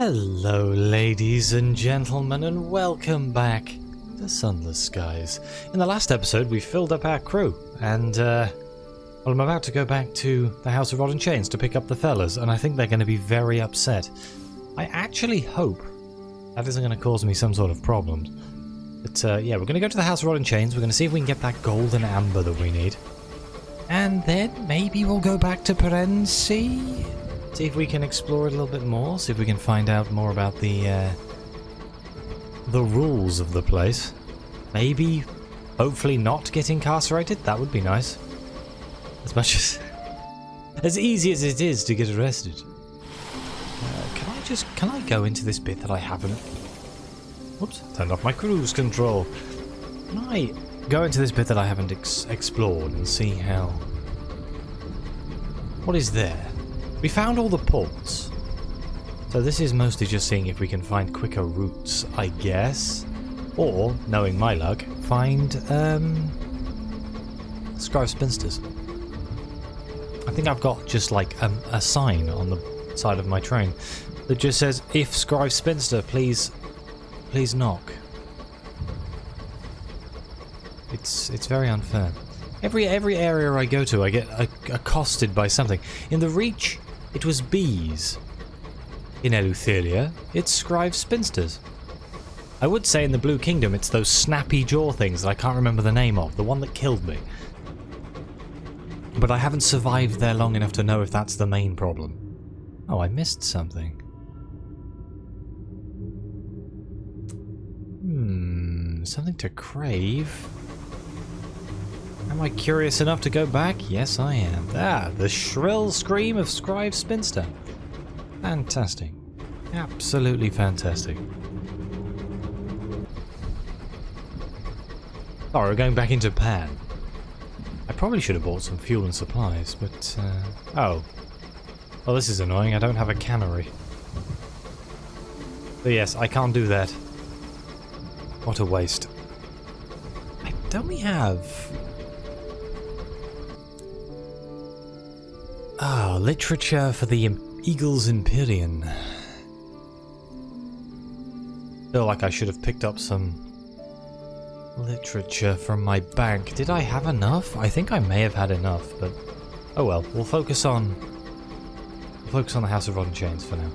Hello ladies and gentlemen, and welcome back to Sunless Skies. In the last episode we filled up our crew and well, I'm about to go back to the House of Rod and Chains to pick up the fellas, and I think they're going to be very upset. I actually hope that isn't going to cause me some sort of problems. But yeah, we're going to go to the House of Rod and Chains, we're going to see if we can get that golden amber that we need. And then maybe we'll go back to Perensi. See if we can explore it a little bit more, see if we can find out more about the rules of the place. Maybe, hopefully not get incarcerated, that would be nice. As much as easy as it is to get arrested. Can I go into this bit that I haven't... Whoops, turned off my cruise control. Can I go into this bit that I haven't explored and see how... What is there? We found all the ports, so this is mostly just seeing if we can find quicker routes, I guess. Or, knowing my luck, find, Scribe Spinsters. I think I've got just like a sign on the side of my train that just says, if Scribe Spinster, please knock. It's very unfair. Every area I go to, I get accosted by something. In the Reach, it was bees. In Eleutheria, it's Scribe Spinsters. I would say in the Blue Kingdom, it's those snappy jaw things that I can't remember the name of, the one that killed me. But I haven't survived there long enough to know if that's the main problem. Oh, I missed something. Something to crave. Am I curious enough to go back? Yes, I am. Ah, the shrill scream of Scribe Spinster. Fantastic. Absolutely fantastic. Oh, we're going back into Pan. I probably should have bought some fuel and supplies, but... Oh. Well, this is annoying. I don't have a cannery. But yes, I can't do that. What a waste. Don't we have... Ah, literature for the Eagles Empyrean. Feel like I should have picked up some literature from my bank. Did I have enough? I think I may have had enough, but oh well. We'll focus on the House of Rod and Chains for now.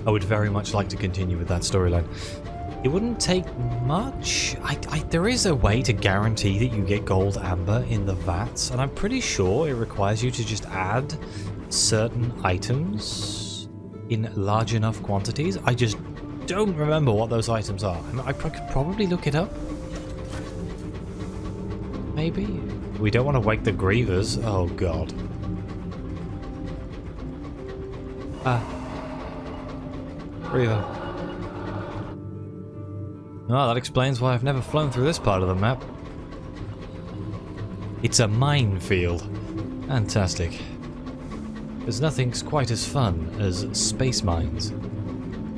I would very much like to continue with that storyline. It wouldn't take much. There is a way to guarantee that you get gold amber in the vats, and I'm pretty sure it requires you to just add certain items in large enough quantities. I just don't remember what those items are. I could probably look it up. Maybe? We don't want to wake the grievers. Oh god. Griever. Oh, that explains why I've never flown through this part of the map. It's a minefield. Fantastic. There's nothing quite as fun as space mines.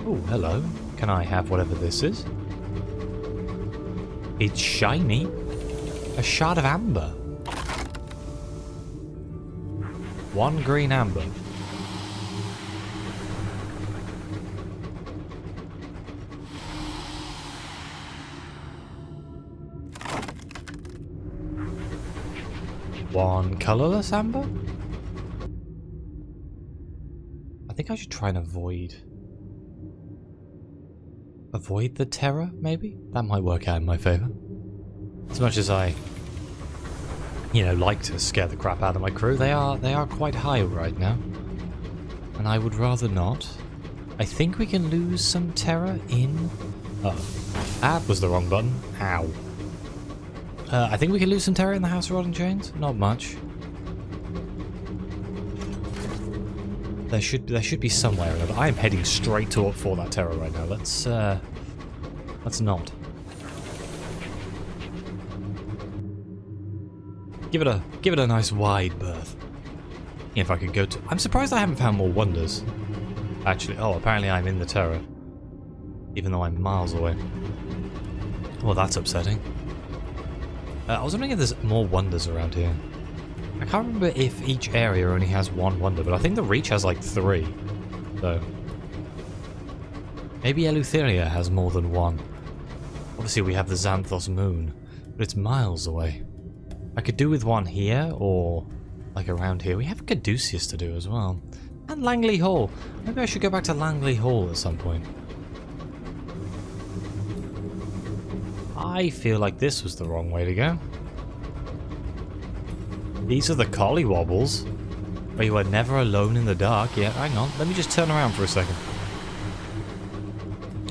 Oh, hello. Can I have whatever this is? It's shiny. A shard of amber. 1 green amber. One colourless amber? I think I should try and avoid the terror, maybe? That might work out in my favour. As much as I, like to scare the crap out of my crew, they are quite high right now. And I would rather not. I think we can lose some terror in... Oh, that was the wrong button. Ow. I think we can lose some terror in the House of Rod and Chains. Not much. There should be somewhere or another. I am heading straight for that terror right now. Let's not. Give it a nice wide berth. If I could go to... I'm surprised I haven't found more wonders. Actually, oh, apparently I'm in the terror. Even though I'm miles away. Well, that's upsetting. I was wondering if there's more wonders around here. I can't remember if each area only has one wonder, but I think the Reach has like 3. So maybe Eleutheria has more than one. Obviously we have the Xanthos Moon, but it's miles away. I could do with one here, or like around here. We have Caduceus to do as well. And Langley Hall. Maybe I should go back to Langley Hall at some point. I feel like this was the wrong way to go. These are the Collywobbles, where you are never alone in the dark. Yeah, hang on. Let me just turn around for a second.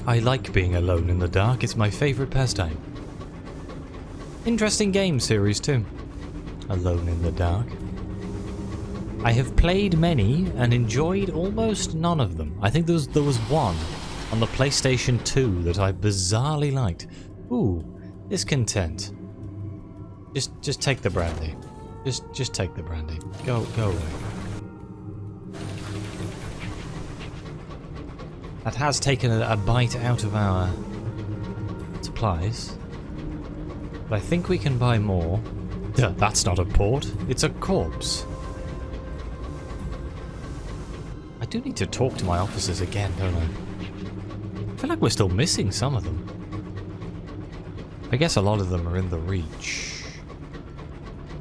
I like being alone in the dark. It's my favourite pastime. Interesting game series too. Alone in the Dark. I have played many and enjoyed almost none of them. I think there was one on the PlayStation 2 that I bizarrely liked. Ooh, discontent. Just take the brandy. Just take the brandy. Go away. That has taken a bite out of our supplies. But I think we can buy more. That's not a port, it's a corpse. I do need to talk to my officers again, don't I? I feel like we're still missing some of them. I guess a lot of them are in the Reach.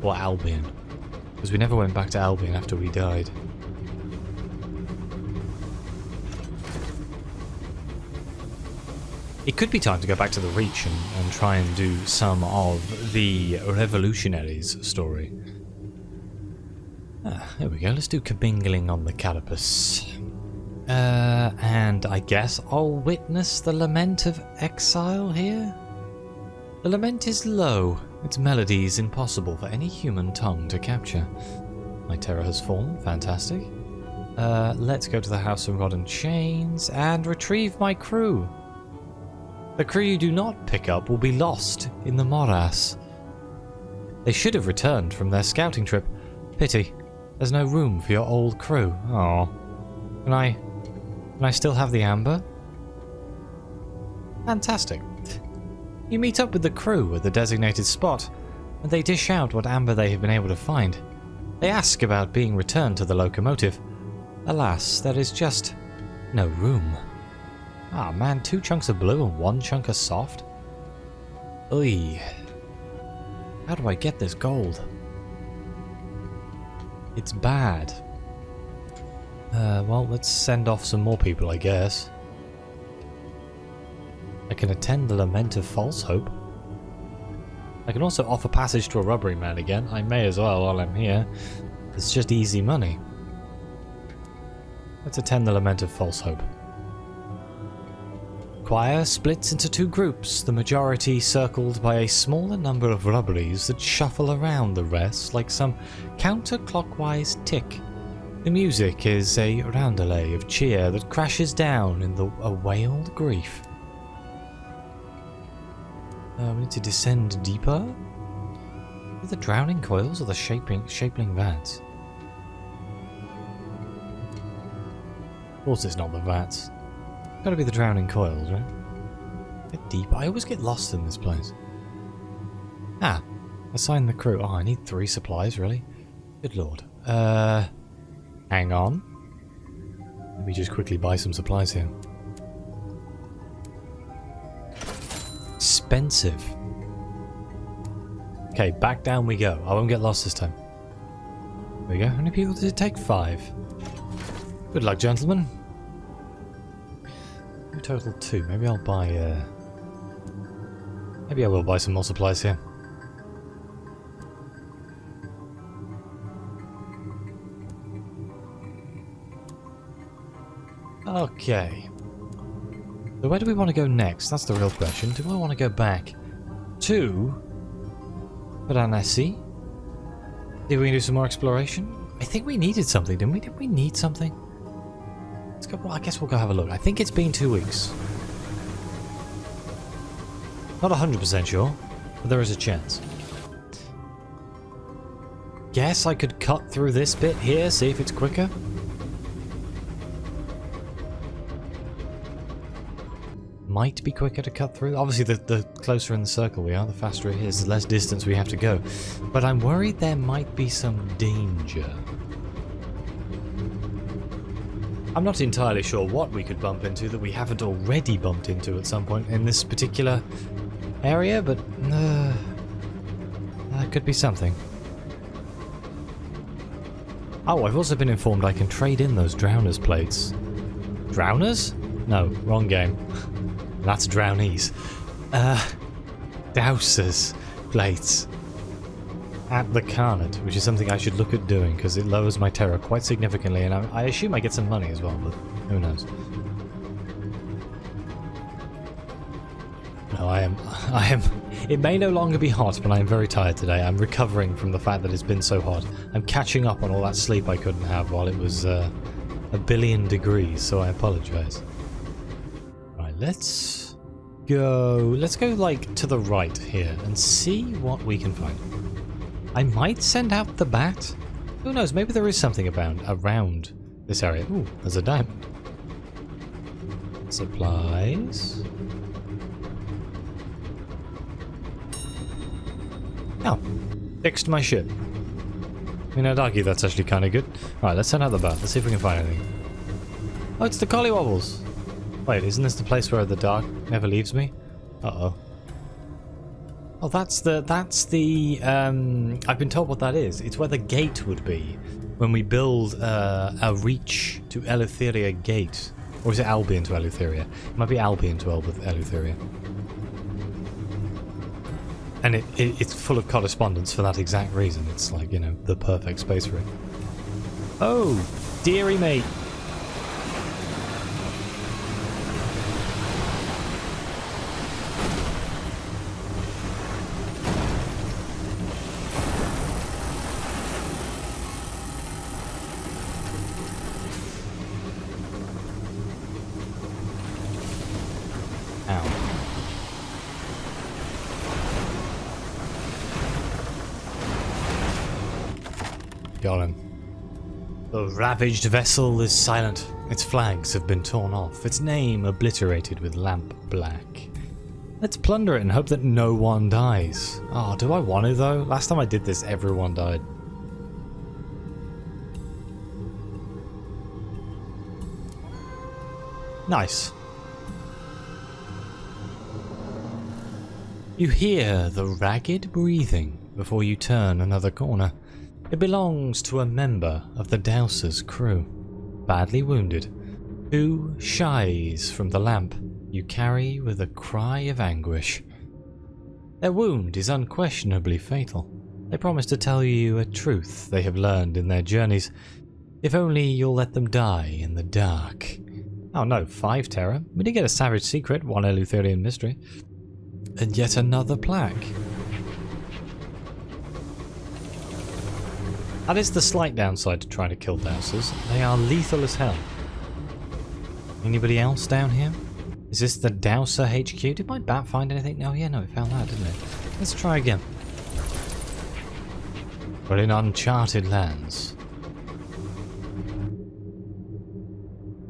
Or Albion. Because we never went back to Albion after we died. It could be time to go back to the Reach and try and do some of the Revolutionaries story. There we go, let's do Commingling on the Carapace. And I guess I'll witness the Lament of Exile here? The lament is low, its melody is impossible for any human tongue to capture. My terror has fallen, fantastic. Let's go to the House of Rod and Chains and retrieve my crew. The crew you do not pick up will be lost in the morass. They should have returned from their scouting trip. Pity, there's no room for your old crew. Oh, Can I still have the amber? Fantastic. You meet up with the crew at the designated spot, and they dish out what amber they have been able to find. They ask about being returned to the locomotive. Alas, there is just no room. Ah man, 2 chunks of blue and 1 chunk of soft? Oy. How do I get this gold? It's bad. Well, let's send off some more people, I guess. I can attend the Lament of False Hope. I can also offer passage to a rubbery man again. I may as well while I'm here. It's just easy money. Let's attend the Lament of False Hope. Choir splits into 2 groups, the majority circled by a smaller number of rubberies that shuffle around the rest like some counterclockwise tick. The music is a roundelay of cheer that crashes down in a wailed grief. We need to descend deeper? Are the drowning coils or the shapling vats? Of course it's not the vats. Gotta be the drowning coils, right? Get deep. I always get lost in this place. Ah, assign the crew. Oh, I need 3 supplies, really? Good lord. Hang on. Let me just quickly buy some supplies here. Expensive. Okay, back down we go. I won't get lost this time. There we go. How many people did it take? 5. Good luck, gentlemen. Total 2. Maybe I'll buy, maybe I will buy some more supplies here. Okay. So where do we want to go next? That's the real question. Do I want to go back to Piranesi? See if we can do some more exploration? I think we needed something, didn't we? Did we need something? Let's go, well, I guess we'll go have a look. I think it's been 2 weeks. Not 100% sure, but there is a chance. Guess I could cut through this bit here, see if it's quicker. might be quicker to cut through. Obviously, the closer in the circle we are, the faster it is, the less distance we have to go. But I'm worried there might be some danger. I'm not entirely sure what we could bump into that we haven't already bumped into at some point in this particular area, but that could be something. Oh, I've also been informed I can trade in those Drowners plates. Drowners? No, wrong game. That's Drownies. Dousers plates. At the Carnet, which is something I should look at doing because it lowers my terror quite significantly, and I assume I get some money as well, but who knows. No, I am. It may no longer be hot, but I am very tired today. I'm recovering from the fact that it's been so hot. I'm catching up on all that sleep I couldn't have while it was a billion degrees, so I apologize. Right, let's go like to the right here and see what we can find. I might send out the bat. Who knows, maybe there is something around this area. Ooh, there's a diamond. Supplies. Oh, fixed my ship. I mean, I'd argue that's actually kind of good. Alright, let's send out the bat. Let's see if we can find anything. Oh, it's the Collywobbles. Wait, isn't this the place where the dark never leaves me? Uh-oh. Oh, that's the, I've been told what that is. It's where the gate would be when we build a reach to Eleutheria gate. Or is it Albion to Eleutheria? It might be Albion to Eleutheria. And it's full of correspondence for that exact reason. It's like, you know, the perfect space for it. Oh, dearie me. Got him. The ravaged vessel is silent. Its flags have been torn off. Its name obliterated with lamp black. Let's plunder it and hope that no one dies. Oh, do I want to though? Last time I did this, everyone died. Nice. You hear the ragged breathing before you turn another corner. It belongs to a member of the Douser's crew. Badly wounded. 2 shies from the lamp you carry with a cry of anguish. Their wound is unquestionably fatal. They promise to tell you a truth they have learned in their journeys. If only you'll let them die in the dark. Oh no, 5 terror. We did get a savage secret, 1 Eleutherian mystery. And yet another plaque. That is the slight downside to trying to kill Dousers. They are lethal as hell. Anybody else down here? Is this the Douser HQ? Did my bat find anything? Oh yeah, no, it found that, didn't it? Let's try again. We're in uncharted lands.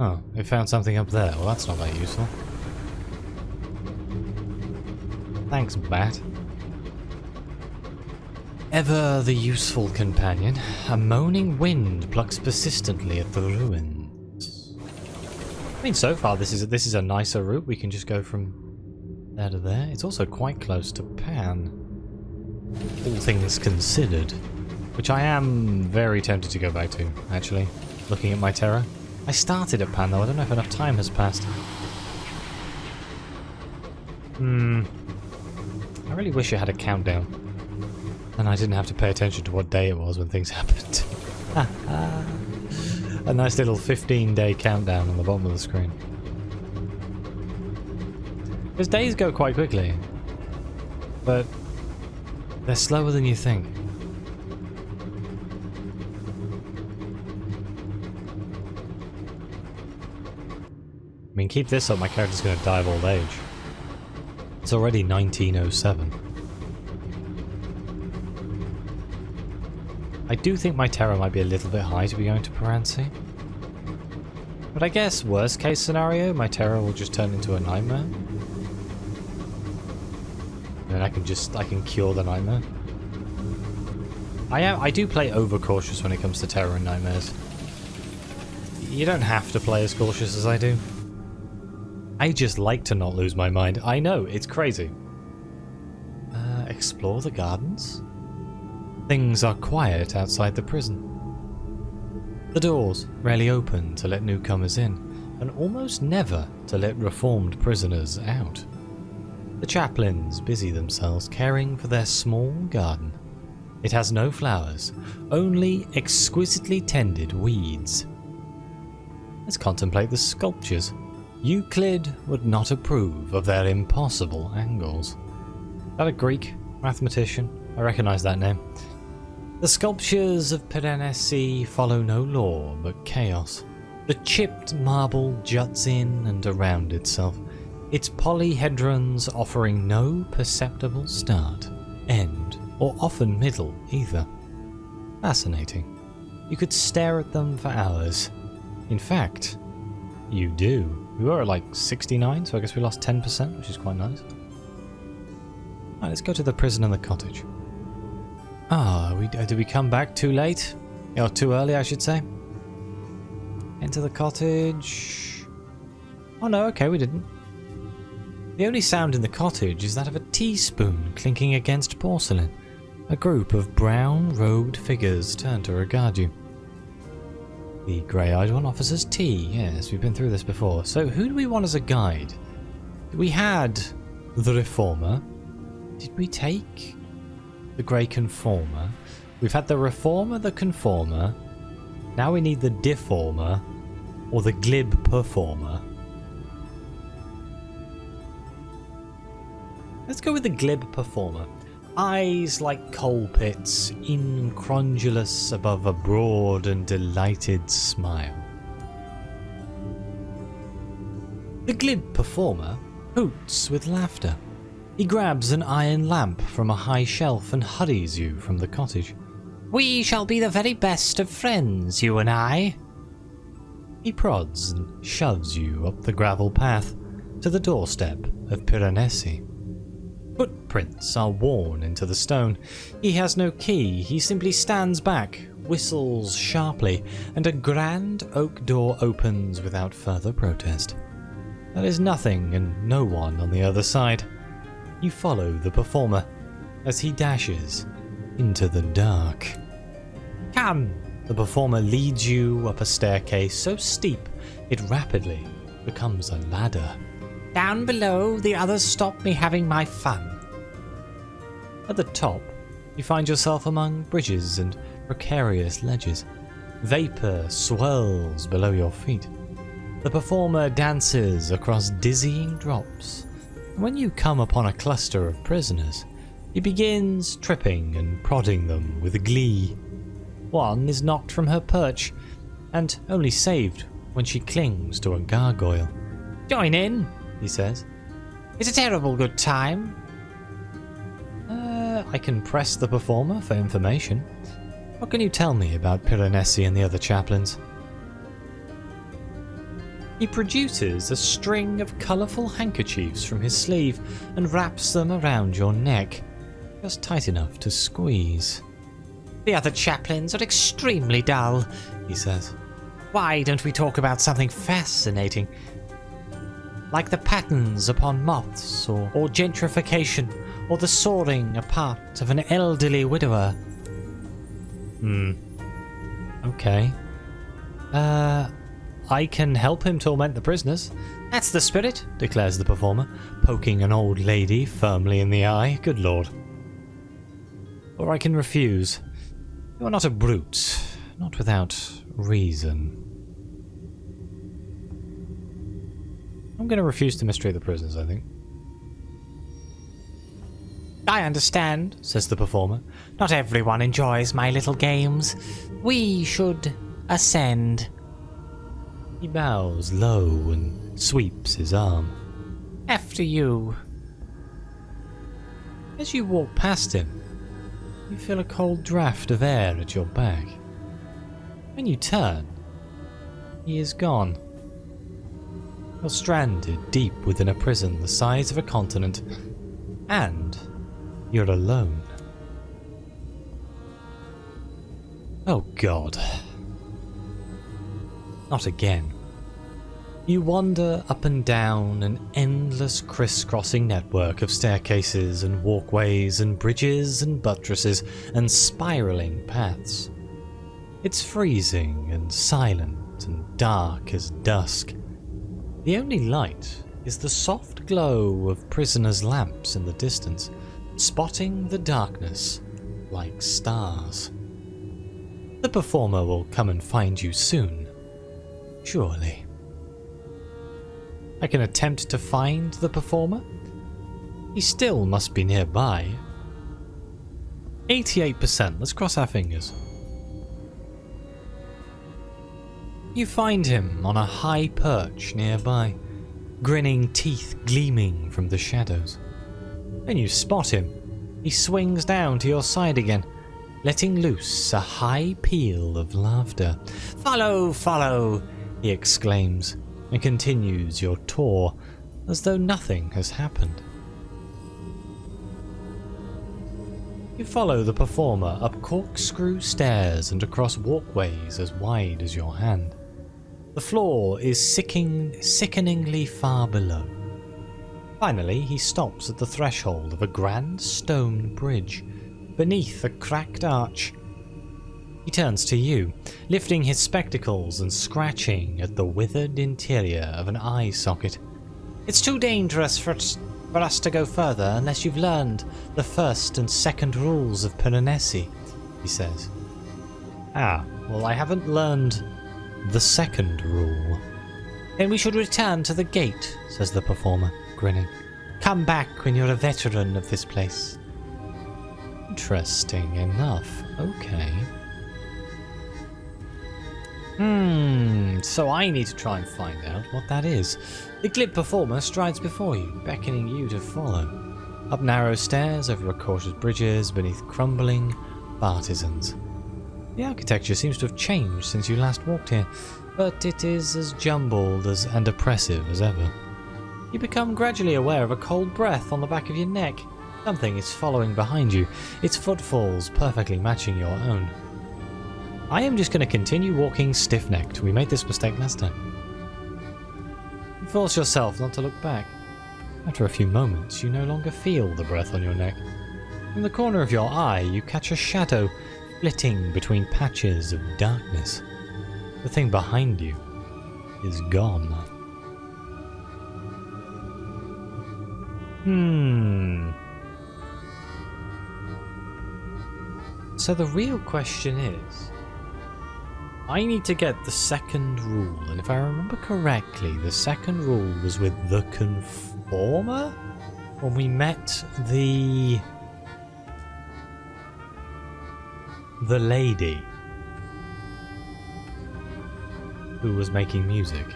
Oh, it found something up there. Well, that's not that useful. Thanks, bat. Ever the useful companion, a moaning wind plucks persistently at the ruins. I mean, so far this is a nicer route. We can just go from there to there. It's also quite close to Pan, all things considered, which I am very tempted to go back to, actually, looking at my terror. I started at Pan, though. I don't know if enough time has passed. I really wish it had a countdown. And I didn't have to pay attention to what day it was when things happened. A nice little 15-day countdown on the bottom of the screen. Because days go quite quickly. But they're slower than you think. I mean, keep this up, my character's going to die of old age. It's already 1907. I do think my terror might be a little bit high to be going to Paransi. But I guess, worst case scenario, my terror will just turn into a nightmare. then I can cure the nightmare. I do play overcautious when it comes to terror and nightmares. You don't have to play as cautious as I do. I just like to not lose my mind. I know, it's crazy. Explore the gardens? Things are quiet outside the prison. The doors rarely open to let newcomers in, and almost never to let reformed prisoners out. The chaplains busy themselves caring for their small garden. It has no flowers, only exquisitely tended weeds. Let's contemplate the sculptures. Euclid would not approve of their impossible angles. Is that a Greek mathematician? I recognise that name. The sculptures of Piranesi follow no law but chaos. The chipped marble juts in and around itself, its polyhedrons offering no perceptible start, end, or often middle either. Fascinating. You could stare at them for hours. In fact, you do. We were at like 69, so I guess we lost 10%, which is quite nice. Alright, let's go to the prison and the cottage. Did we come back too late? Or too early, I should say. Enter the cottage. Oh no, okay, we didn't. The only sound in the cottage is that of a teaspoon clinking against porcelain. A group of brown-robed figures turn to regard you. The grey-eyed one offers us tea. Yes, we've been through this before. So who do we want as a guide? We had the Reformer. Did we take the Grey Conformer? We've had the Reformer, the Conformer. Now we need the Deformer or the Glib Performer. Let's go with the Glib Performer. Eyes like coal pits, incongruous above a broad and delighted smile. The Glib Performer hoots with laughter. He grabs an iron lamp from a high shelf and hurries you from the cottage. We shall be the very best of friends, you and I. He prods and shoves you up the gravel path to the doorstep of Piranesi. Footprints are worn into the stone. He has no key. He simply stands back, whistles sharply, and a grand oak door opens without further protest. There is nothing and no one on the other side. You follow the performer as he dashes into the dark. Come! The performer leads you up a staircase so steep it rapidly becomes a ladder. Down below, the others stop me having my fun. At the top, you find yourself among bridges and precarious ledges. Vapour swirls below your feet. The performer dances across dizzying drops. When you come upon a cluster of prisoners, he begins tripping and prodding them with glee. One is knocked from her perch, and only saved when she clings to a gargoyle. Join in, he says. It's a terrible good time. I can press the performer for information. What can you tell me about Piranesi and the other chaplains? He produces a string of colourful handkerchiefs from his sleeve and wraps them around your neck, just tight enough to squeeze. The other chaplains are extremely dull, he says. Why don't we talk about something fascinating? Like the patterns upon moths, or gentrification, or the soaring apart of an elderly widower. Okay. I can help him torment the prisoners. That's the spirit, declares the performer, poking an old lady firmly in the eye. Good lord. Or I can refuse. You are not a brute, not without reason. I'm going to refuse to mistreat the prisoners, I think. I understand, says the performer. Not everyone enjoys my little games. We should ascend. He bows low and sweeps his arm. After you. As you walk past him, you feel a cold draft of air at your back. When you turn, he is gone. You're stranded deep within a prison the size of a continent, and You're alone. Oh God. Not again. You wander up and down an endless crisscrossing network of staircases and walkways and bridges and buttresses and spiralling paths. It's freezing and silent and dark as dusk. The only light is the soft glow of prisoners' lamps in the distance, spotting the darkness like stars. The performer will come and find you soon, surely. I can attempt to find the performer. He still must be nearby. 88%, let's cross our fingers. You find him on a high perch nearby, grinning teeth gleaming from the shadows. When you spot him, he swings down to your side again, letting loose a high peal of laughter. "Follow, follow!" he exclaims, and continues your tour as though nothing has happened. You follow the performer up corkscrew stairs and across walkways as wide as your hand. The floor is sickeningly far below. Finally, he stops at the threshold of a grand stone bridge, beneath a cracked arch. He turns to you, lifting his spectacles and scratching at the withered interior of an eye socket. "It's too dangerous for us to go further unless you've learned the first and second rules of Piranesi," he says. "Ah, well, I haven't learned the second rule." "Then we should return to the gate," says the performer, grinning. "Come back when you're a veteran of this place." Interesting enough. Okay. So I need to try and find out what that is. The glib performer strides before you, beckoning you to follow. Up narrow stairs, over cautious bridges, beneath crumbling partisans. The architecture seems to have changed since you last walked here, but it is as jumbled and oppressive as ever. You become gradually aware of a cold breath on the back of your neck. Something is following behind you, its footfalls perfectly matching your own. I am just going to continue walking stiff-necked. We made this mistake last time. You force yourself not to look back. After a few moments, you no longer feel the breath on your neck. From the corner of your eye, you catch a shadow flitting between patches of darkness. The thing behind you is gone. So the real question is, I need to get the second rule, and if I remember correctly, the second rule was with the Conformer? When we met the lady who was making music.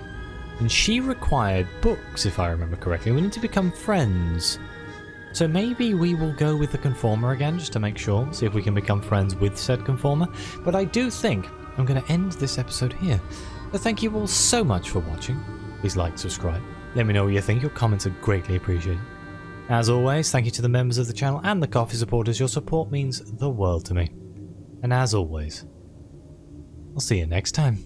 And she required books, if I remember correctly. We need to become friends. So maybe we will go with the Conformer again, just to make sure, see if we can become friends with said Conformer. But I do think I'm going to end this episode here. So thank you all so much for watching. Please like, subscribe. Let me know what you think. Your comments are greatly appreciated. As always, thank you to the members of the channel and the coffee supporters. Your support means the world to me. And as always, I'll see you next time.